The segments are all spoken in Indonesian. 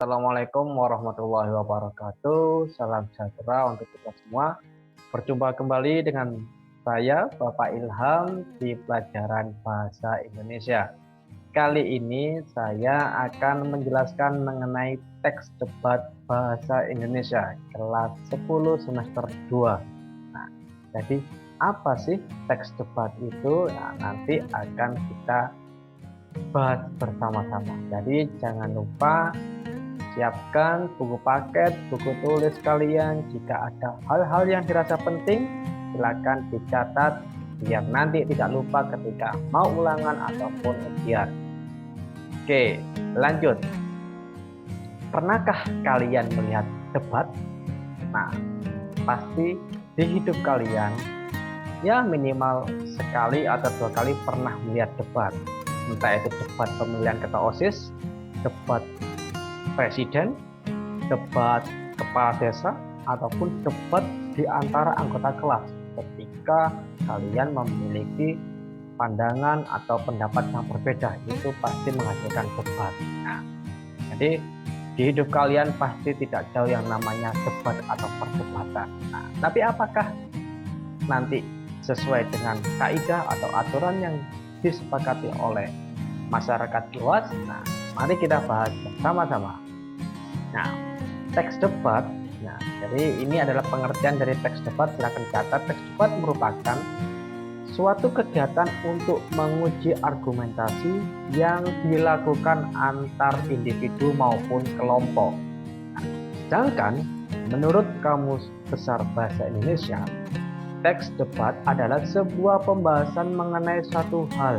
Assalamualaikum warahmatullahi wabarakatuh. Salam sejahtera untuk kita semua. Berjumpa kembali dengan saya, Bapak Ilham, di pelajaran Bahasa Indonesia. Kali ini saya akan menjelaskan mengenai teks debat Bahasa Indonesia kelas 10 semester 2. Nah, jadi apa sih teks debat itu? Nah, nanti akan kita bahas bersama-sama. Jadi jangan lupa siapkan buku paket, buku tulis kalian. Jika ada hal-hal yang dirasa penting, silakan dicatat biar nanti tidak lupa ketika mau ulangan ataupun ujian. Oke, lanjut. Pernahkah kalian melihat debat? Nah, pasti di hidup kalian ya minimal sekali atau 2 kali pernah melihat debat. Entah itu debat pemilihan ketua OSIS, debat presiden, debat kepala desa, ataupun debat di antara anggota kelas ketika kalian memiliki pandangan atau pendapat yang berbeda, itu pasti menghasilkan debat. Nah, jadi di hidup kalian pasti tidak jauh yang namanya debat atau perdebatan. Nah, tapi apakah nanti sesuai dengan kaidah atau aturan yang disepakati oleh masyarakat luas? Nah, mari kita bahas bersama-sama. Nah, teks debat, jadi ini adalah pengertian dari teks debat. Silakan catat. Teks debat merupakan suatu kegiatan untuk menguji argumentasi yang dilakukan antar individu maupun kelompok. Nah, sedangkan menurut Kamus Besar Bahasa Indonesia, teks debat adalah sebuah pembahasan mengenai suatu hal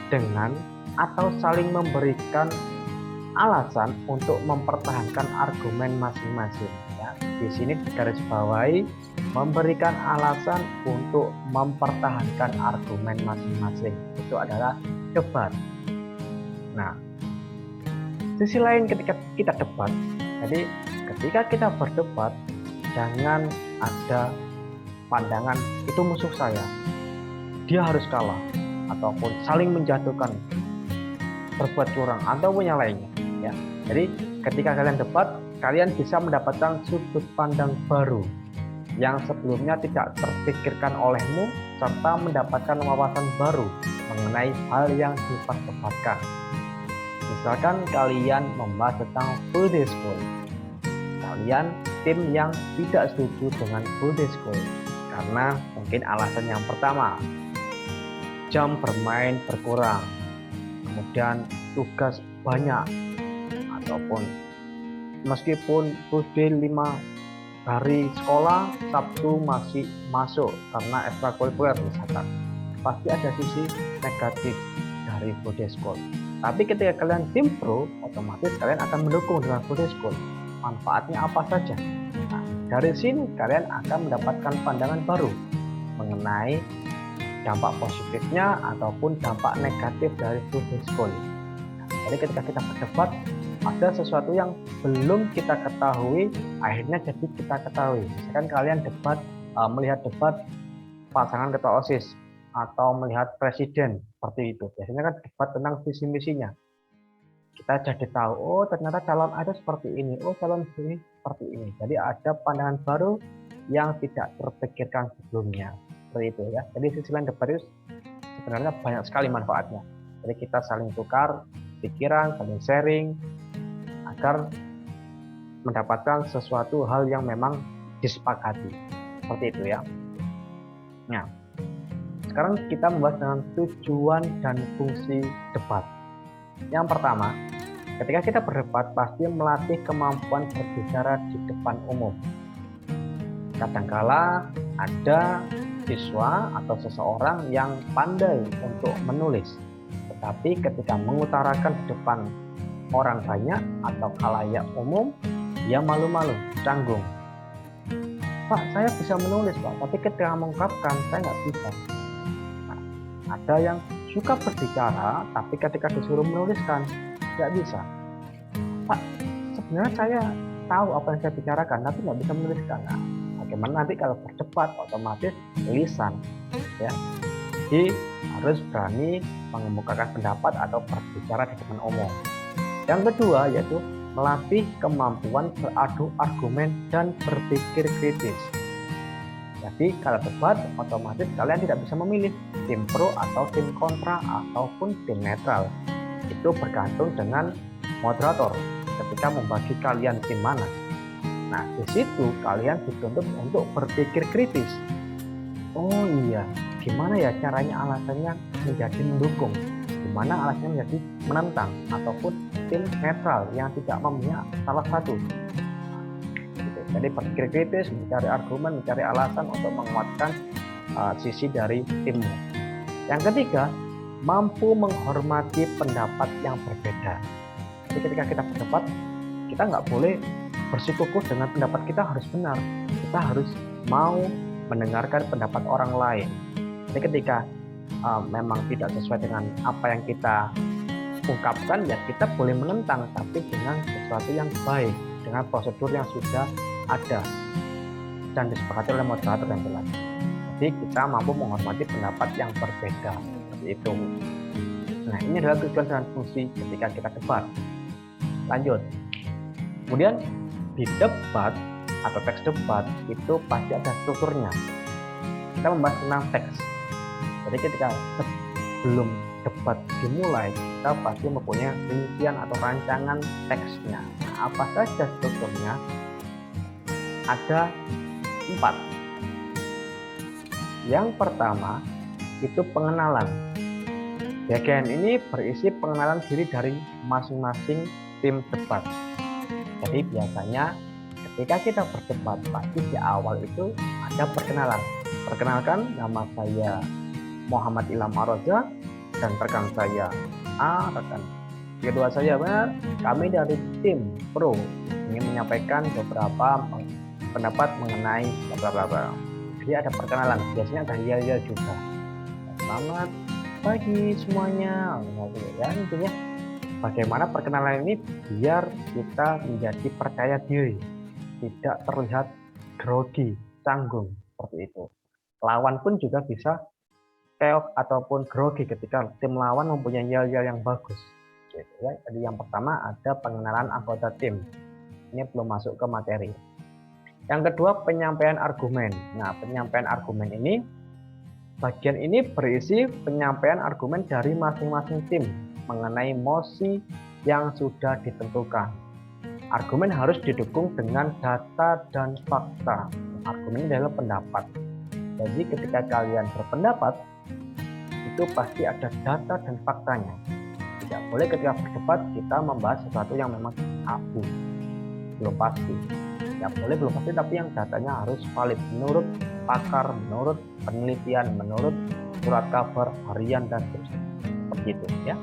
dengan atau saling memberikan alasan untuk mempertahankan argumen masing-masing. Ya, di sini digarisbawahi memberikan alasan untuk mempertahankan argumen masing-masing. Itu adalah debat. Nah, sisi lain ketika kita debat, jadi ketika kita berdebat, jangan ada pandangan itu musuh saya, dia harus kalah, ataupun saling menjatuhkan, berbuat curang, ataupun yang lainnya. Ya, jadi ketika kalian debat, kalian bisa mendapatkan sudut pandang baru yang sebelumnya tidak terpikirkan olehmu, serta mendapatkan wawasan baru mengenai hal yang diperdebatkan. Misalkan kalian membahas tentang full day school, kalian tim yang tidak setuju dengan full day school karena mungkin alasan yang pertama, jam bermain berkurang, kemudian tugas banyak, ataupun meskipun full day 5 hari sekolah, Sabtu masih masuk karena ekstrakurikuler misalkan, pasti ada sisi negatif dari full day school. Tapi ketika kalian tim pro, otomatis kalian akan mendukung dengan full day school. Manfaatnya apa saja? Nah, dari sini kalian akan mendapatkan pandangan baru mengenai dampak positifnya ataupun dampak negatif dari full day school. Nah, jadi ketika kita berdebat, ada sesuatu yang belum kita ketahui, akhirnya jadi kita ketahui. Misalkan kalian debat, melihat debat pasangan ketua OSIS atau melihat presiden, seperti itu. Biasanya kan debat tentang visi misinya. Kita jadi tahu, oh ternyata calon ada seperti ini, oh calon ini seperti ini. Jadi ada pandangan baru yang tidak terpikirkan sebelumnya. Seperti itu ya. Jadi sisi lain debat itu sebenarnya banyak sekali manfaatnya. Jadi kita saling tukar pikiran, saling sharing, agar mendapatkan sesuatu hal yang memang disepakati. Seperti itu ya. Nah, sekarang kita membahas dengan tujuan dan fungsi debat. Yang pertama, ketika kita berdebat pasti melatih kemampuan berbicara di depan umum. Kadangkala ada siswa atau seseorang yang pandai untuk menulis, tetapi ketika mengutarakan di depan orang banyak atau khalayak umum, dia malu-malu, canggung. Pak, saya bisa menulis Pak, tapi ketika mengungkapkan saya nggak bisa. Nah, ada yang suka berbicara, tapi ketika disuruh menuliskan nggak bisa. Pak, sebenarnya saya tahu apa yang saya bicarakan, tapi nggak bisa menuliskan. Nah, bagaimana nanti kalau berdebat, otomatis lisan, ya. Jadi harus berani mengemukakan pendapat atau berbicara di depan umum. Yang kedua yaitu melatih kemampuan beradu argumen dan berpikir kritis. Jadi kalau debat, otomatis kalian tidak bisa memilih tim pro atau tim kontra ataupun tim netral. Itu bergantung dengan moderator ketika membagi kalian tim mana. Nah, di situ kalian dituntut untuk berpikir kritis. Oh iya, gimana ya caranya alasannya menjadi mendukung? Gimana alasannya menjadi menentang ataupun tim netral yang tidak memihak salah satu? Gitu. Jadi berpikir kritis, mencari argumen, mencari alasan untuk menguatkan sisi dari timmu. Yang ketiga, mampu menghormati pendapat yang berbeda. Jadi ketika kita berdebat, kita nggak boleh bersikukuh dengan pendapat kita harus benar. Kita harus mau mendengarkan pendapat orang lain. Jadi ketika memang tidak sesuai dengan apa yang kita ungkapkan, ya kita boleh menentang, tapi dengan sesuatu yang baik, dengan prosedur yang sudah ada dan disepakati oleh moderator yang jelas. Jadi kita mampu menghormati pendapat yang berbeda, seperti itu. Nah, ini adalah tujuan dan fungsi ketika kita debat. Lanjut. Kemudian di debat atau teks debat itu pasti ada strukturnya. Kita membahas tentang teks. Jadi ketika sebelum debat dimulai, kita pasti mempunyai rincian atau rancangan teksnya. Nah, apa saja strukturnya? Ada 4. Yang pertama itu pengenalan. Bagian ini berisi pengenalan diri dari masing-masing tim debat. Jadi biasanya ketika kita berdebat, pasti di awal itu ada perkenalan. Perkenalkan, nama saya Muhammad Ilham Aroza dan rekan saya A, rekan kedua saya benar, kami dari tim pro ingin menyampaikan beberapa pendapat mengenai bla bla bla. Jadi ada perkenalan, biasanya ada yel-yel juga. Selamat pagi semuanya. Ya, intinya bagaimana perkenalan ini biar kita menjadi percaya diri, tidak terlihat grogi, canggung seperti itu. Lawan pun juga bisa keok ataupun grogi ketika tim lawan mempunyai yel-yel yang bagus. Gitu ya. Jadi yang pertama ada pengenalan anggota tim. Ini belum masuk ke materi. Yang kedua penyampaian argumen. Nah, penyampaian argumen ini bagian ini berisi penyampaian argumen dari masing-masing tim mengenai mosi yang sudah ditentukan. Argumen harus didukung dengan data dan fakta. Argumen adalah pendapat. Jadi ketika kalian berpendapat, itu pasti ada data dan faktanya. Tidak boleh ketika berdebat kita membahas sesuatu yang memang abu, belum pasti. Ya boleh belum pasti, tapi yang datanya harus valid menurut pakar, menurut penelitian, menurut surat kabar harian dan seterusnya. Seperti itu ya.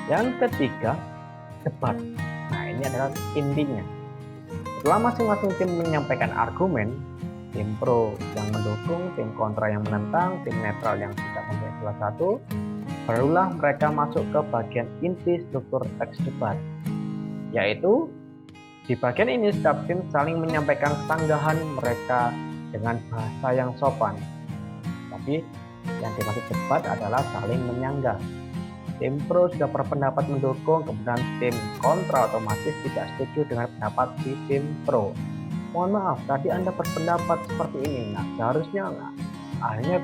Yang ketiga, debat. Nah, ini adalah intinya. Setelah masing-masing tim menyampaikan argumen, tim pro yang mendukung, tim kontra yang menentang, tim netral yang tidak memilih salah satu, barulah mereka masuk ke bagian inti struktur teks debat, yaitu di bagian ini setiap tim saling menyampaikan sanggahan mereka dengan bahasa yang sopan. Tapi yang dimaksud debat adalah saling menyanggah. Tim pro sudah berpendapat mendukung, kemudian tim kontra otomatis tidak setuju dengan pendapat si tim pro. Mohon maaf, tadi Anda berpendapat seperti ini. Nah, seharusnya akhirnya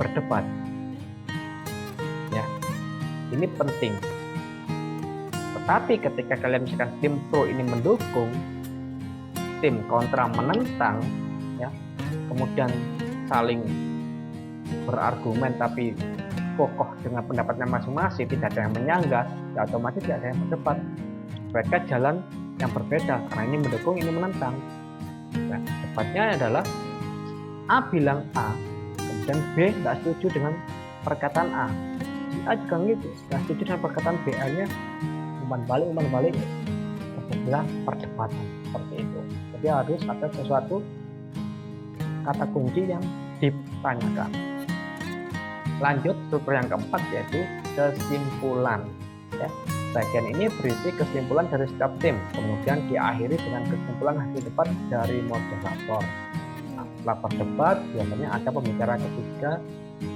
berdebat. Ya, ini penting. Tetapi ketika kalian misalkan tim pro ini mendukung, tim kontra menentang, ya, kemudian saling berargumen tapi kokoh dengan pendapatnya masing-masing, tidak ada yang menyanggah, ya otomatis tidak ada yang berdebat. Mereka jalan yang berbeda karena ini mendukung, ini menentang. Nah, debatnya adalah A bilang A, kemudian B tidak setuju dengan perkataan A. Si A juga gitu, tidak setuju dengan perkataan B, nya umpan balik, terjadilah perdebatan seperti itu. Jadi harus ada sesuatu kata kunci yang ditanyakan. Lanjut struktur yang keempat yaitu kesimpulan. Ya, bagian ini berisi kesimpulan dari setiap tim, kemudian diakhiri dengan kesimpulan hasil debat dari moderator. Nah, setelah berdebat biasanya ada pembicara ketiga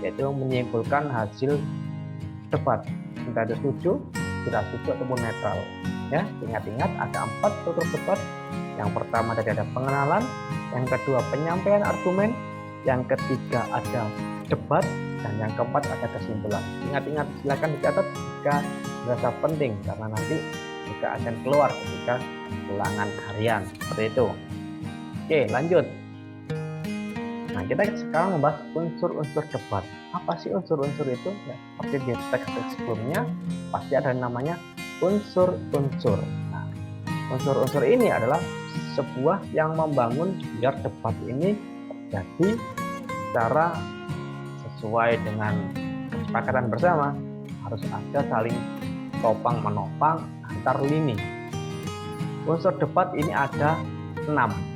yaitu menyimpulkan hasil debat, entah itu setuju, tidak setuju ataupun netral. Ya, ingat-ingat ada 4 struktur debat. Yang pertama tadi ada pengenalan, yang kedua penyampaian argumen, yang ketiga ada debat, dan yang keempat ada kesimpulan. Ingat-ingat, silakan dicatat jika merasa penting karena nanti juga akan keluar ketika ulangan harian seperti itu. Oke, lanjut. Nah, kita sekarang membahas unsur-unsur debat. Apa sih unsur-unsur itu? Ya, seperti di teks-teks sebelumnya, pasti ada namanya unsur-unsur. Nah, unsur-unsur ini adalah sebuah yang membangun biar debat ini terjadi secara sesuai dengan kesepakatan bersama. Harus ada saling topang menopang antar lini. Unsur debat ini ada 6.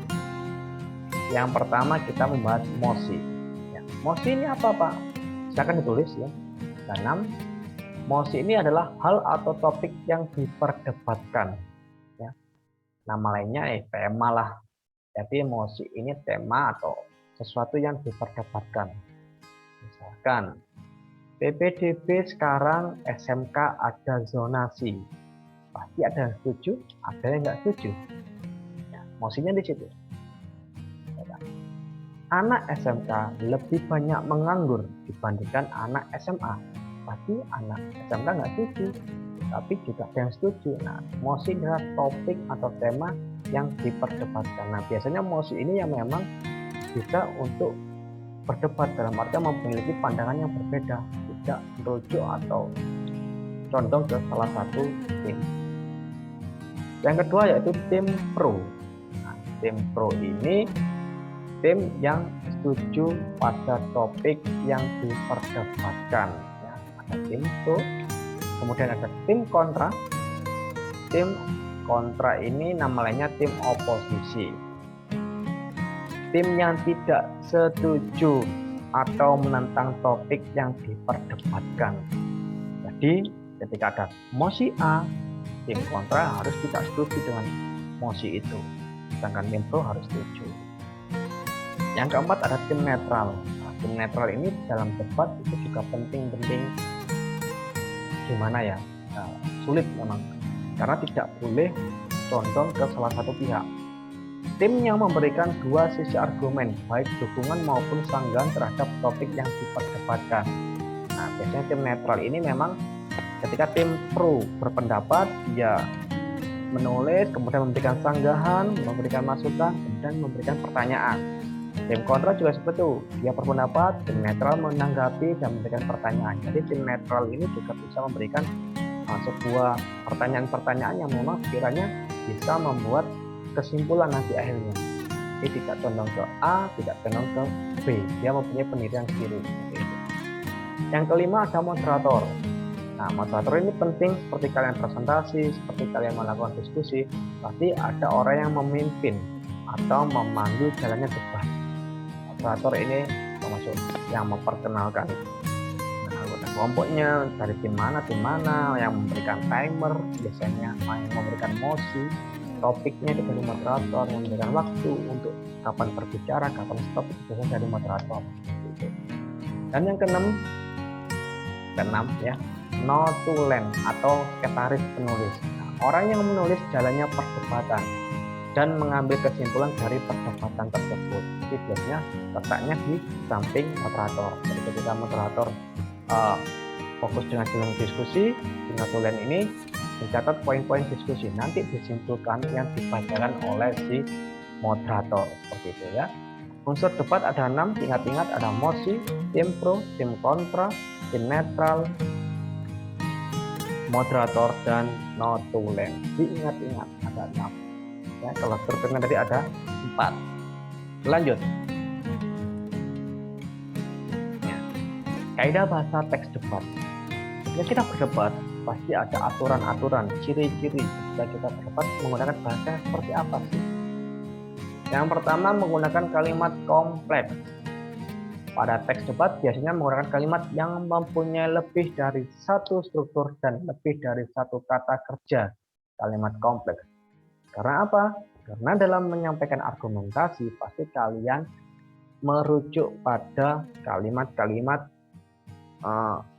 Yang pertama kita membahas mosi. Ya, mosi ini apa, Pak? Silakan ditulis ya. Dan 6. Mosi ini adalah hal atau topik yang diperdebatkan. Ya. Nama lainnya tema lah. Jadi mosi ini tema atau sesuatu yang diperdebatkan. Misalkan PPDB sekarang SMK ada zonasi. Pasti ada yang setuju, ada yang nggak setuju. Ya, mosinya di situ. Anak SMK lebih banyak menganggur dibandingkan anak SMA. Pasti anak SMK nggak setuju, tapi juga ada yang setuju. Nah, mosi adalah topik atau tema yang diperdebatkan. Nah, biasanya mosi ini yang memang bisa untuk berdebat dalam arti memiliki pandangan yang berbeda, tidak merujuk atau condong ke salah satu tim. Yang kedua yaitu tim pro. Nah, tim pro ini tim yang setuju pada topik yang diperdebatkan. Ya, ada tim pro, kemudian ada tim kontra. Tim kontra ini nama lainnya tim oposisi. Tim yang tidak setuju atau menentang topik yang diperdebatkan. Jadi ketika ada mosi A, tim kontra harus tidak setuju dengan mosi itu, sedangkan tim pro harus setuju. Yang keempat ada tim netral. Nah, tim netral ini dalam debat itu juga penting gimana ya, sulit memang karena tidak boleh condong ke salah satu pihak. Tim yang memberikan dua sisi argumen, baik dukungan maupun sanggahan terhadap topik yang diperdebatkan. Nah, biasanya tim netral ini memang ketika tim pro berpendapat, dia menulis, kemudian memberikan sanggahan, memberikan masukan, kemudian memberikan pertanyaan. Tim kontra juga seperti itu, dia berpendapat, tim netral menanggapi dan memberikan pertanyaan. Jadi tim netral ini juga bisa memberikan sebuah pertanyaan-pertanyaan yang memang sekiranya bisa membuat kesimpulan nanti akhirnya. Jadi tidak condong ke A, tidak condong ke B. Dia mempunyai pendirian sendiri. Yang kelima ada moderator. Nah, moderator ini penting seperti kalian presentasi, seperti kalian melakukan diskusi, pasti ada orang yang memimpin atau memandu jalannya debat. Moderator ini termasuk yang memperkenalkan anggota kelompoknya dari tim mana, yang memberikan timer, biasanya yang memberikan mosi, topiknya itu dari moderator, yang memberikan waktu untuk kapan berbicara, kapan stop, itu biasanya dari moderator. Dan yang keenam ya, notulen atau sekretaris penulis. Nah, orang yang menulis jalannya perdebatan dan mengambil kesimpulan dari perdebatan tersebut. Jadi biasanya letaknya di samping moderator. Jadi ketika moderator fokus dengan jalan diskusi, di notulen ini mencatat poin-poin diskusi, nanti disimpulkan yang dibacakan oleh si moderator, seperti itu ya. Unsur debat ada 6, ingat-ingat ada mosi, tim pro, tim kontra, tim netral, moderator, dan notulen. Diingat-ingat ada 6 ya, kalau strukturnya tadi ada 4. Lanjut ya. Kaidah bahasa teks debat. Ketika kita berdebat pasti ada aturan-aturan, ciri-ciri jika kita berdebat menggunakan bahasa seperti apa sih? Yang pertama menggunakan kalimat kompleks. Pada teks debat biasanya menggunakan kalimat yang mempunyai lebih dari satu struktur dan lebih dari satu kata kerja. Kalimat kompleks. Karena apa? Karena dalam menyampaikan argumentasi pasti kalian merujuk pada kalimat-kalimat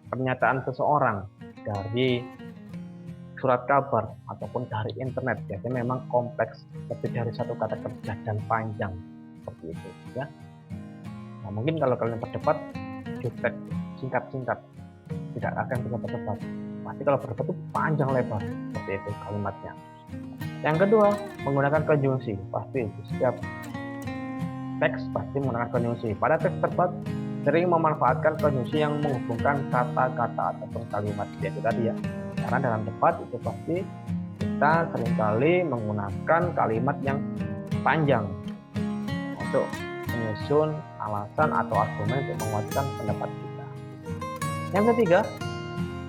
pernyataan seseorang dari surat kabar ataupun dari internet, biasanya memang kompleks, lebih dari satu kata kerja dan panjang seperti itu ya. Nah, mungkin kalau kalian berdebat jutek, singkat-singkat, tidak akan bisa berdebat. Pasti kalau berdebat itu panjang lebar seperti itu kalimatnya. Yang kedua, menggunakan konjungsi. Pasti di setiap teks pasti menggunakan konjungsi. Pada teks debat sering memanfaatkan konjungsi yang menghubungkan kata-kata ataupun kalimat, yaitu tadi ya. Karena dalam debat itu pasti kita seringkali menggunakan kalimat yang panjang untuk menyusun alasan atau argumen untuk menguatkan pendapat kita. Yang ketiga,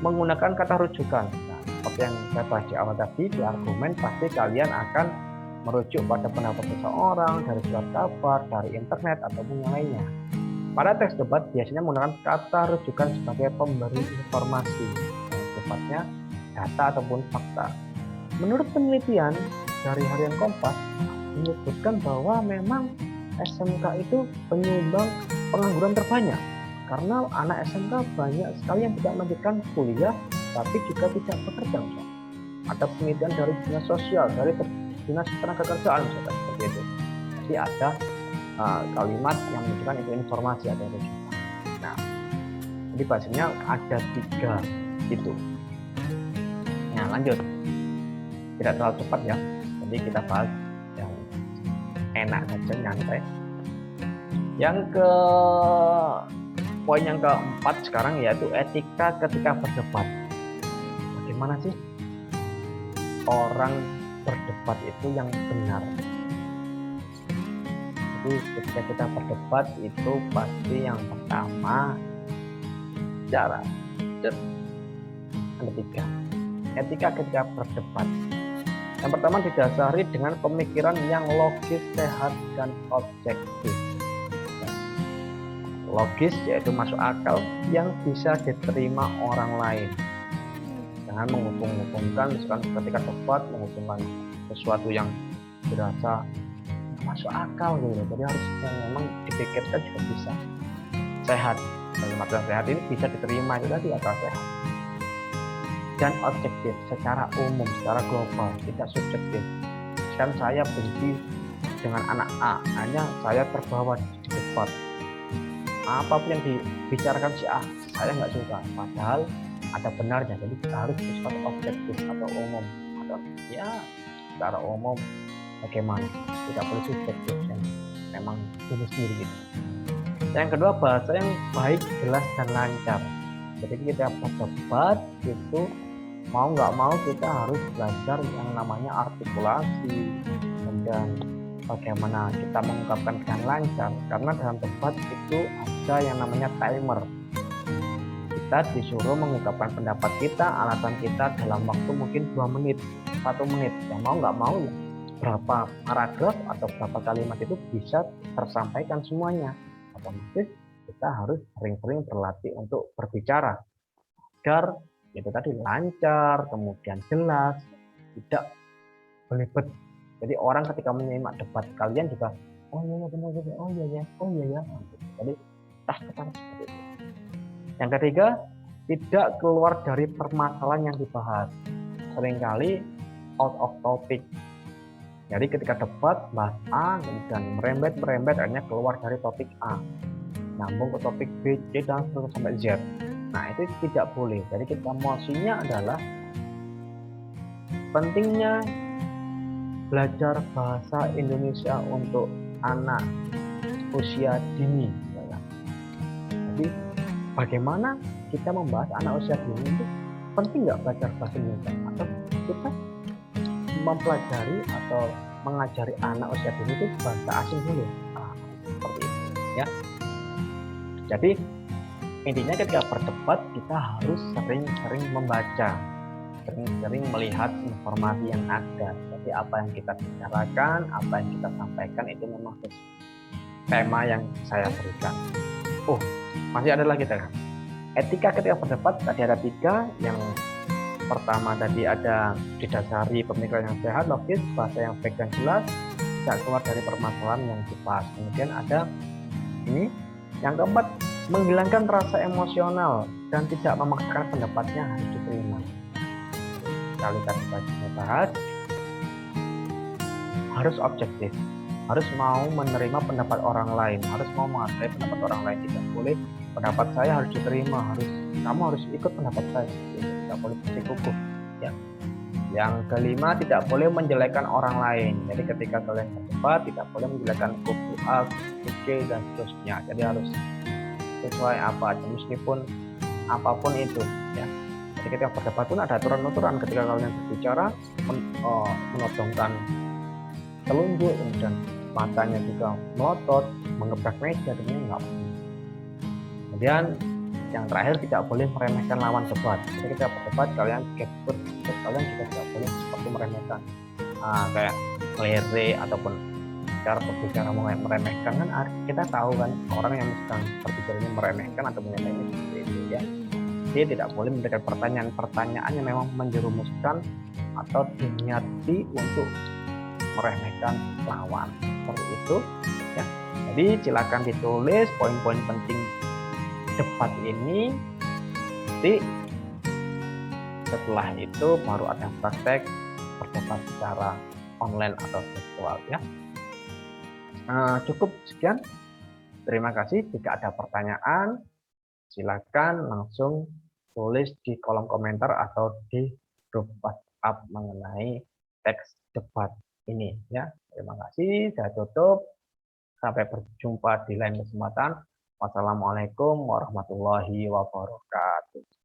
menggunakan kata rujukan. Nah, seperti yang saya bahas di awal tadi, di argumen pasti kalian akan merujuk pada pendapat seseorang dari surat kabar, dari internet ataupun yang lainnya. Pada teks debat biasanya menggunakan kata rujukan sebagai pemberi informasi, yang sifatnya data ataupun fakta. Menurut penelitian dari Harian Kompas menyebutkan bahwa memang SMK itu penyumbang pengangguran terbanyak, karena anak SMK banyak sekali yang tidak melanjutkan kuliah tapi juga tidak bekerja. Ada penelitian dari dinas sosial, dari dinas tenaga kerjaan misalkan seperti itu. Jadi ada kalimat yang menunjukkan itu informasi atau rujukan. Nah, jadi bahasanya ada 3 itu. Nah, lanjut. Tidak terlalu cepat ya. Jadi kita bahas yang enak saja, nyantai. Poin yang keempat sekarang yaitu etika ketika berdebat. Bagaimana sih orang berdebat itu yang benar? Jadi ketika kita berdebat itu pasti yang pertama cara. Ada 3. Etika ketika berdebat. Yang pertama didasari dengan pemikiran yang logis, sehat, dan objektif. Logis yaitu masuk akal yang bisa diterima orang lain. Jangan menghubung-hubungkan, misalkan ketika debat menghubungkan sesuatu yang dirasa masuk akal gitu. Jadi harus yang memang dipikirkan juga bisa. Sehat. Kalimat yang sehat ini bisa diterima itu tadi akal sehat. Dan objektif secara umum, secara global, tidak subjektif. Kan saya benci dengan anak A, hanya saya terbawa di debat. Apapun yang dibicarakan si A, saya nggak suka. Padahal ada benarnya, jadi kita harus bersifat objektif atau umum. Atau ya secara umum bagaimana, tidak boleh subjektif yang memang ini sendiri gitu. Yang kedua, bahasa yang baik, jelas, dan lancar. Jadi kita berdebat itu mau nggak mau kita harus belajar yang namanya artikulasi, kemudian bagaimana kita mengungkapkan dengan lancar, karena dalam debat itu ada yang namanya timer. Kita disuruh mengungkapkan pendapat kita, alasan kita dalam waktu mungkin 2 menit, 1 menit. Yang mau nggak mau ya berapa paragraf atau berapa kalimat itu bisa tersampaikan semuanya. Otomatis kita harus sering-sering berlatih untuk berbicara agar itu tadi lancar, kemudian jelas, tidak belibet. Jadi orang ketika menyimak debat kalian juga, oh iya benar, oh iya. Jadi ketar seperti itu. Yang ketiga, tidak keluar dari permasalahan yang dibahas. Seringkali out of topic. Jadi ketika debat bahas A, kemudian merembet akhirnya keluar dari topik A, nyambung ke topik B, C, dan seterusnya sampai Z. Nah, itu tidak boleh. Jadi kita mosinya adalah pentingnya belajar bahasa Indonesia untuk anak usia dini. Jadi bagaimana kita membahas anak usia dini itu penting nggak belajar bahasa Indonesia? Atau kita mempelajari atau mengajari anak usia dini itu bahasa asing dulu? Seperti itu ya. Jadi intinya ketika berdebat kita harus sering-sering membaca, sering-sering melihat informasi yang ada. Jadi apa yang kita bicarakan, apa yang kita sampaikan itu memang tema yang saya berikan. Masih ada lagi kan? Etika ketika berdebat tadi ada 3. Yang pertama tadi ada didasari pemikiran yang sehat, logis, bahasa yang baik dan jelas, tidak keluar dari permasalahan yang dibahas. Kemudian ada ini yang keempat, menghilangkan rasa emosional dan tidak memaksakan pendapatnya harus diterima. sekali tadi bahas, harus objektif, harus mau menerima pendapat orang lain, harus mau menghargai pendapat orang lain. Tidak boleh pendapat saya harus diterima, kamu harus ikut pendapat saya, tidak boleh bersikukuh ya. Yang kelima, tidak boleh menjelekkan orang lain. Jadi ketika kalian berdebat, tidak boleh menjelekkan kubu A, kubu C, dan seterusnya. Jadi harus sesuai apa aja, meskipun apapun itu ya. Jadi ketika berdebat pun ada aturan-aturan. Ketika kalian berbicara, menodongkan telunjuk dan matanya juga melotot, mengebrak meja, dan ini enggak. Kemudian yang terakhir, tidak boleh meremehkan lawan debat. Jadi ketika berdebat, kalian juga tidak boleh seperti meremehkan, kayak kelere ataupun cara berbicara meremehkan. Kan kita tahu kan orang yang sedang berbicara ini meremehkan atau menyelesaikan seperti itu ya. Dia tidak boleh memberikan pertanyaan yang memang menjerumuskan atau diniati untuk meremehkan lawan, seperti itu ya. Jadi silakan ditulis poin-poin penting debat ini. Nanti setelah itu baru ada praktek berdebat secara online atau virtual ya. Cukup sekian. Terima kasih. Jika ada pertanyaan, silakan langsung tulis di kolom komentar atau di grup WhatsApp mengenai teks debat ini ya. Terima kasih. Saya tutup. Sampai berjumpa di lain kesempatan. Wassalamualaikum warahmatullahi wabarakatuh.